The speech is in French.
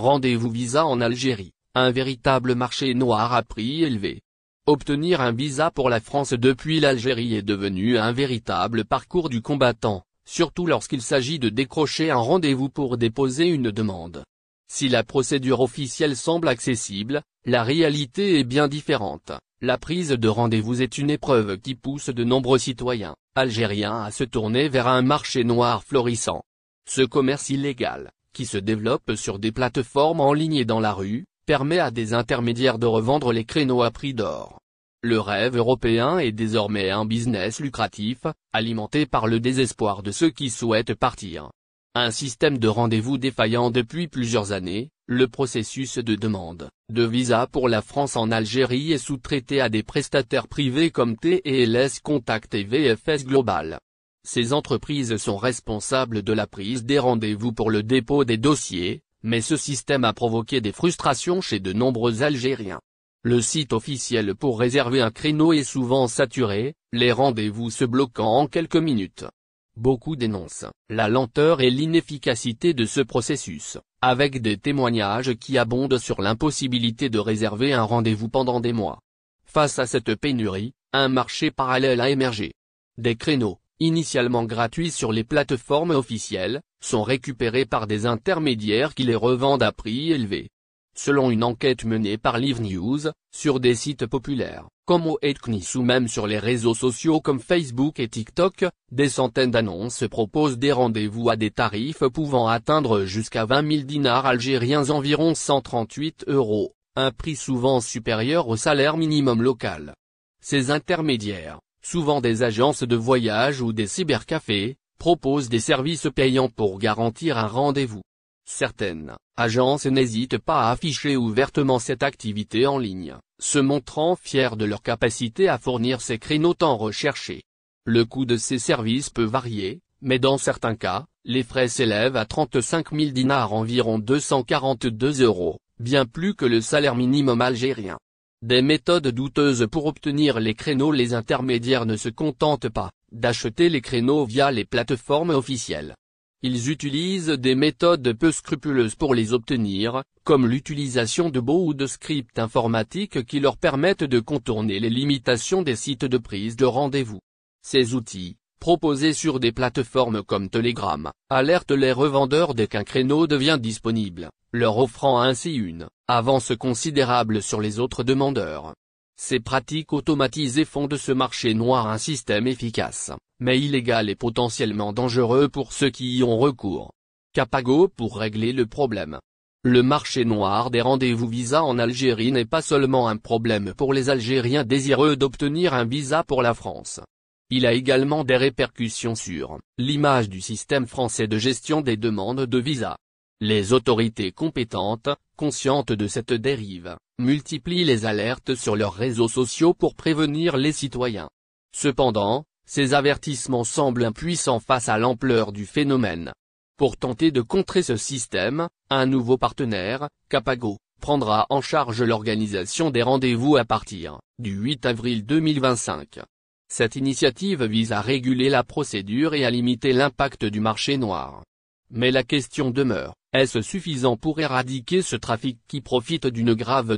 Rendez-vous visa en Algérie, un véritable marché noir à prix élevé. Obtenir un visa pour la France depuis l'Algérie est devenu un véritable parcours du combattant, surtout lorsqu'il s'agit de décrocher un rendez-vous pour déposer une demande. Si la procédure officielle semble accessible, la réalité est bien différente. La prise de rendez-vous est une épreuve qui pousse de nombreux citoyens algériens à se tourner vers un marché noir florissant. Ce commerce illégal, qui se développe sur des plateformes en ligne et dans la rue, permet à des intermédiaires de revendre les créneaux à prix d'or. Le rêve européen est désormais un business lucratif, alimenté par le désespoir de ceux qui souhaitent partir. Un système de rendez-vous défaillant depuis plusieurs années, le processus de demande de visa pour la France en Algérie est sous-traité à des prestataires privés comme TLS Contact et VFS Global. Ces entreprises sont responsables de la prise des rendez-vous pour le dépôt des dossiers, mais ce système a provoqué des frustrations chez de nombreux Algériens. Le site officiel pour réserver un créneau est souvent saturé, les rendez-vous se bloquant en quelques minutes. Beaucoup dénoncent la lenteur et l'inefficacité de ce processus, avec des témoignages qui abondent sur l'impossibilité de réserver un rendez-vous pendant des mois. Face à cette pénurie, un marché parallèle a émergé. Des créneaux, initialement gratuits sur les plateformes officielles, sont récupérés par des intermédiaires qui les revendent à prix élevé. Selon une enquête menée par Live News, sur des sites populaires, comme OETKNIS ou même sur les réseaux sociaux comme Facebook et TikTok, des centaines d'annonces proposent des rendez-vous à des tarifs pouvant atteindre jusqu'à 20 000 dinars algériens, environ 138 €, un prix souvent supérieur au salaire minimum local. Ces intermédiaires, souvent des agences de voyage ou des cybercafés, proposent des services payants pour garantir un rendez-vous. Certaines agences n'hésitent pas à afficher ouvertement cette activité en ligne, se montrant fiers de leur capacité à fournir ces créneaux tant recherchés. Le coût de ces services peut varier, mais dans certains cas, les frais s'élèvent à 35 000 dinars, environ 242 €, bien plus que le salaire minimum algérien. Des méthodes douteuses pour obtenir les créneaux. Les intermédiaires ne se contentent pas d'acheter les créneaux via les plateformes officielles. Ils utilisent des méthodes peu scrupuleuses pour les obtenir, comme l'utilisation de bots ou de scripts informatiques qui leur permettent de contourner les limitations des sites de prise de rendez-vous. Ces outils, proposés sur des plateformes comme Telegram, alertent les revendeurs dès qu'un créneau devient disponible, leur offrant ainsi une avance considérable sur les autres demandeurs. Ces pratiques automatisées font de ce marché noir un système efficace, mais illégal et potentiellement dangereux pour ceux qui y ont recours. Capago pour régler le problème. Le marché noir des rendez-vous visa en Algérie n'est pas seulement un problème pour les Algériens désireux d'obtenir un visa pour la France. Il a également des répercussions sur l'image du système français de gestion des demandes de visa. Les autorités compétentes, conscientes de cette dérive, multiplient les alertes sur leurs réseaux sociaux pour prévenir les citoyens. Cependant, ces avertissements semblent impuissants face à l'ampleur du phénomène. Pour tenter de contrer ce système, un nouveau partenaire, Capago, prendra en charge l'organisation des rendez-vous à partir du 8 avril 2025. Cette initiative vise à réguler la procédure et à limiter l'impact du marché noir. Mais la question demeure, est-ce suffisant pour éradiquer ce trafic qui profite d'une grave